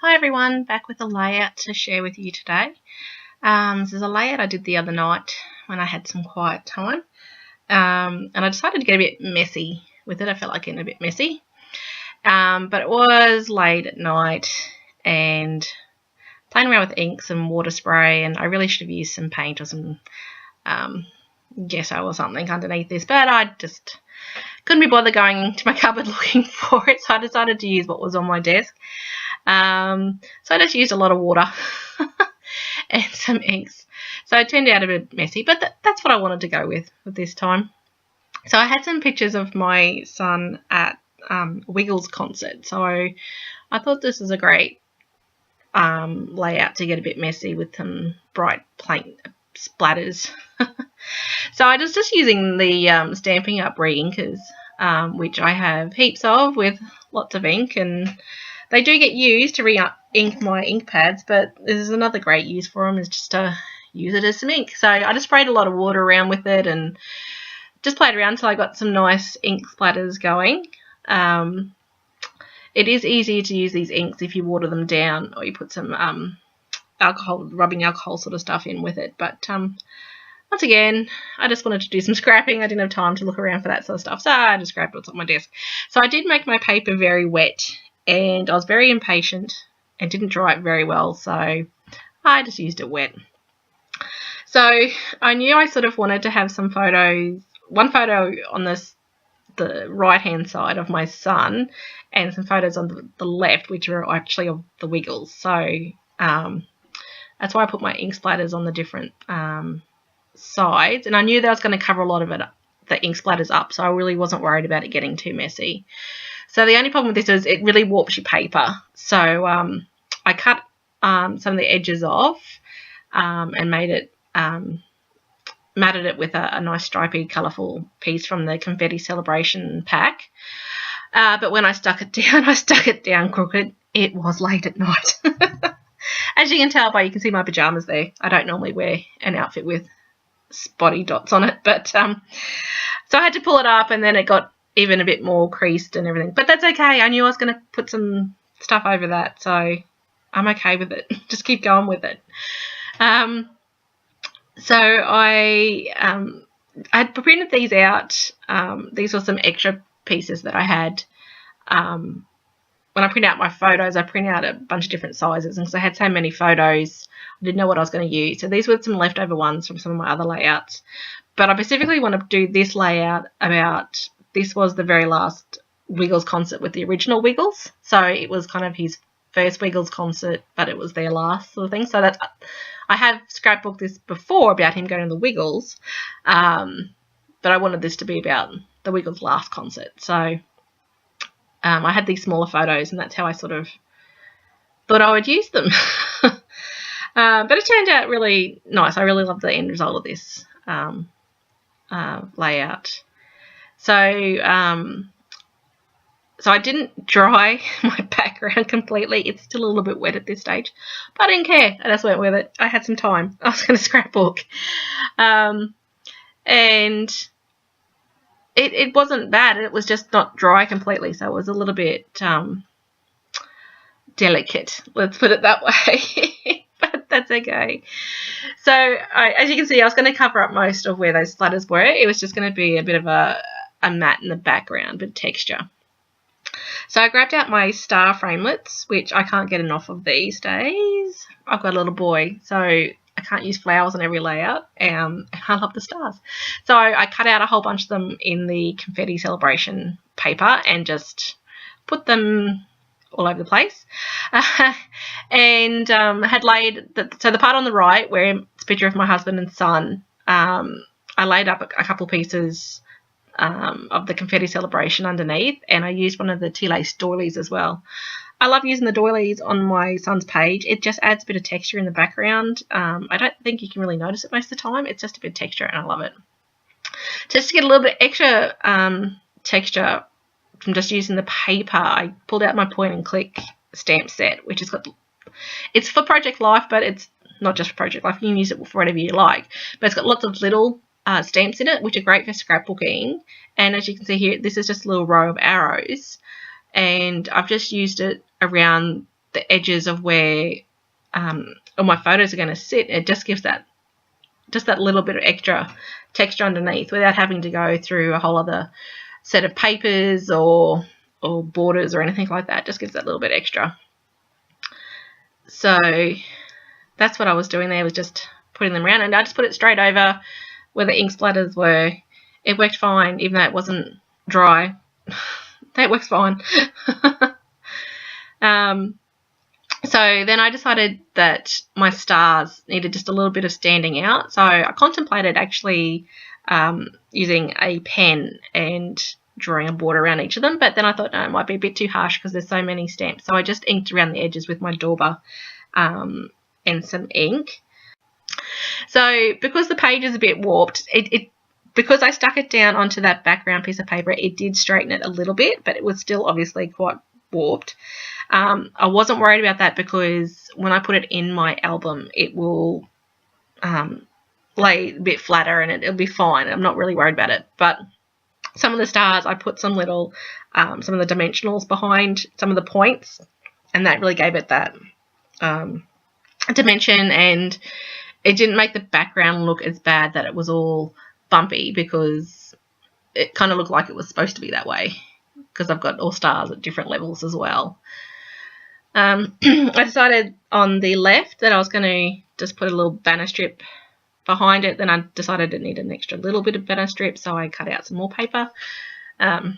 Hi everyone, back with a layout to share with you today. This is a layout I did the other night when I had some quiet time, and I decided to get a bit messy with it. I felt like getting a bit messy, but it was late at night and playing around with inks and water spray, and I really should have used some paint or some gesso or something underneath this, but I just couldn't be bothered going to my cupboard looking for it, so I decided to use what was on my desk. So I just used a lot of water and some inks. So it turned out a bit messy, but that's what I wanted to go with this time. So I had some pictures of my son at Wiggles concert. So I thought this was a great layout to get a bit messy with some bright paint splatters. So I was just using the Stampin' Up! Re-inkers, which I have heaps of with lots of ink, and they do get used to re-ink my ink pads, but there's another great use for them is just to use it as some ink. So I just sprayed a lot of water around with it and just played around until I got some nice ink splatters going. It is easier to use these inks if you water them down or you put some rubbing alcohol sort of stuff in with it. But once again, I just wanted to do some scrapping. I didn't have time to look around for that sort of stuff, so I just grabbed what's on my desk. So I did make my paper very wet, and I was very impatient and didn't dry it very well, so I just used it wet. So I knew I sort of wanted to have some photos, one photo on the right-hand side of my son and some photos on the left, which are actually of the Wiggles. So that's why I put my ink splatters on the different sides, and I knew that I was going to cover a lot of it, the ink splatters up, so I really wasn't worried about it getting too messy. So the only problem with this is it really warps your paper. So I cut some of the edges off and made it, matted it with a nice stripy, colourful piece from the Confetti Celebration pack. But when I stuck it down crooked. It was late at night. As you can tell by, you can see my pyjamas there. I don't normally wear an outfit with spotty dots on it, but so I had to pull it up, and then it got even a bit more creased and everything, but that's okay. I knew I was going to put some stuff over that, so I'm okay with it. Just keep going with it. So I had printed these out. These were some extra pieces that I had. When I print out my photos, I print out a bunch of different sizes, and because I had so many photos, I didn't know what I was going to use. So these were some leftover ones from some of my other layouts, but I specifically want to do this layout about, this was the very last Wiggles concert with the original Wiggles. So it was kind of his first Wiggles concert, but it was their last sort of thing. So that's, I have scrapbooked this before about him going to the Wiggles, but I wanted this to be about the Wiggles' last concert. So I had these smaller photos, and that's how I sort of thought I would use them. But it turned out really nice. I really love the end result of this layout. So I didn't dry my background completely. It's still a little bit wet at this stage, but I didn't care. I just went with it. I had some time. I was going to scrapbook. And it wasn't bad. It was just not dry completely, so it was a little bit delicate. Let's put it that way. But that's okay. So as you can see, I was going to cover up most of where those splatters were. It was just going to be a bit of a matte in the background, but texture. So I grabbed out my star framelits, which I can't get enough of these days. I've got a little boy, so I can't use flowers on every layout, and I love the stars. So I cut out a whole bunch of them in the Confetti Celebration paper and just put them all over the place. And had laid, so the part on the right where it's a picture of my husband and son, I laid up a couple pieces of the Confetti Celebration underneath, and I used one of the tea lace doilies as well. I love using the doilies on my son's page. It just adds a bit of texture in the background. I don't think you can really notice it most of the time. It's just a bit of texture, and I love it. Just to get a little bit extra texture from just using the paper, I pulled out my point and click stamp set, which has got, it's for Project Life, but it's not just for Project Life. You can use it for whatever you like. But it's got lots of little stamps in it, which are great for scrapbooking. And as you can see here, this is just a little row of arrows, and I've just used it around the edges of where all my photos are going to sit. It just gives that little bit of extra texture underneath without having to go through a whole other set of papers or borders or anything like that. Just gives that little bit extra. So that's what I was doing there, was just putting them around, and I just put it straight over where the ink splatters were. It worked fine, even though it wasn't dry. That works fine. So then I decided that my stars needed just a little bit of standing out. So I contemplated actually using a pen and drawing a border around each of them, but then I thought, no, it might be a bit too harsh because there's so many stamps. So I just inked around the edges with my dauber and some ink. So because the page is a bit warped, because I stuck it down onto that background piece of paper, it did straighten it a little bit, but it was still obviously quite warped. I wasn't worried about that because when I put it in my album, it will lay a bit flatter and it'll be fine. I'm not really worried about it. But some of the stars, I put some little, some of the dimensionals behind some of the points, and that really gave it that dimension, and it didn't make the background look as bad that it was all bumpy, because it kind of looked like it was supposed to be that way, because I've got all stars at different levels as well. I decided on the left that I was going to just put a little banner strip behind it. Then I decided it needed an extra little bit of banner strip, so I cut out some more paper and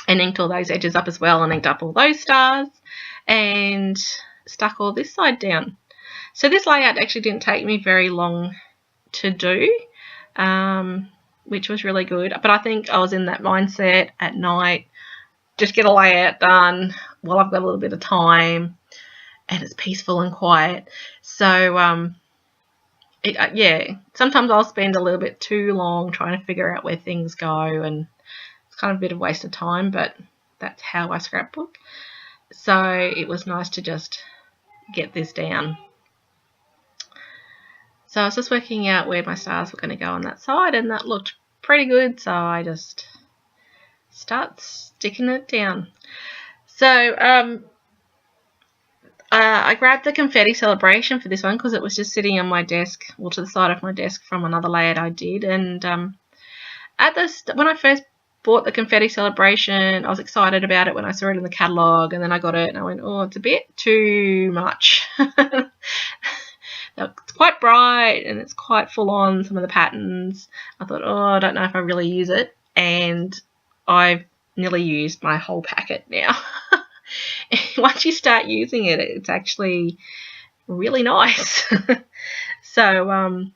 inked all those edges up as well, and inked up all those stars and stuck all this side down. So this layout actually didn't take me very long to do, which was really good. But I think I was in that mindset at night, just get a layout done while I've got a little bit of time and it's peaceful and quiet. So yeah, sometimes I'll spend a little bit too long trying to figure out where things go, and it's kind of a bit of a waste of time, but that's how I scrapbook. So it was nice to just get this down. So I was just working out where my stars were going to go on that side, and that looked pretty good, so I just start sticking it down. So I grabbed the confetti celebration for this one because it was just sitting on my desk, well, to the side of my desk from another layout I did. And when I first bought the confetti celebration, I was excited about it when I saw it in the catalogue, and then I got it and I went, oh, it's a bit too much. It's quite bright and it's quite full on, some of the patterns. I thought, oh, I don't know if I really use it, and I've nearly used my whole packet now. Once you start using it, it's actually really nice. So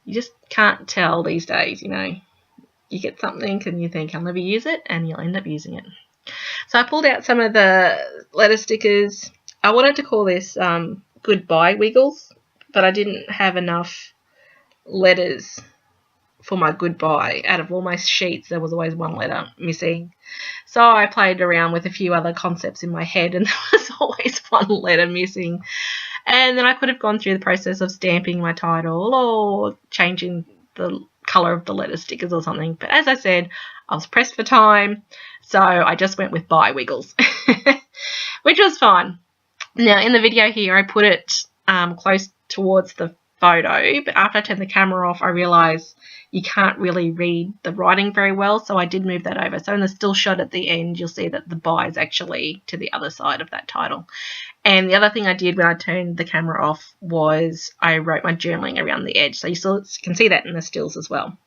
you just can't tell these days, you know. You get something and you think, I'll never use it, and you'll end up using it. So I pulled out some of the letter stickers. I wanted to call this Goodbye Wiggles, but I didn't have enough letters for my goodbye. Out of all my sheets, there was always one letter missing. So I played around with a few other concepts in my head, and there was always one letter missing. And then I could have gone through the process of stamping my title or changing the colour of the letter stickers or something. But as I said, I was pressed for time, so I just went with Bye Wiggles, which was fine. Now, in the video here, I put it close towards the photo, but after I turned the camera off, I realised you can't really read the writing very well, so I did move that over. So in the still shot at the end, you'll see that the bye is actually to the other side of that title. And the other thing I did when I turned the camera off was I wrote my journaling around the edge, so you still can see that in the stills as well.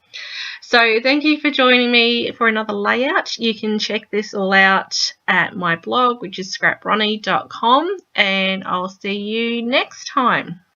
So thank you for joining me for another layout. You can check this all out at my blog, which is scrapronnie.com, and I'll see you next time.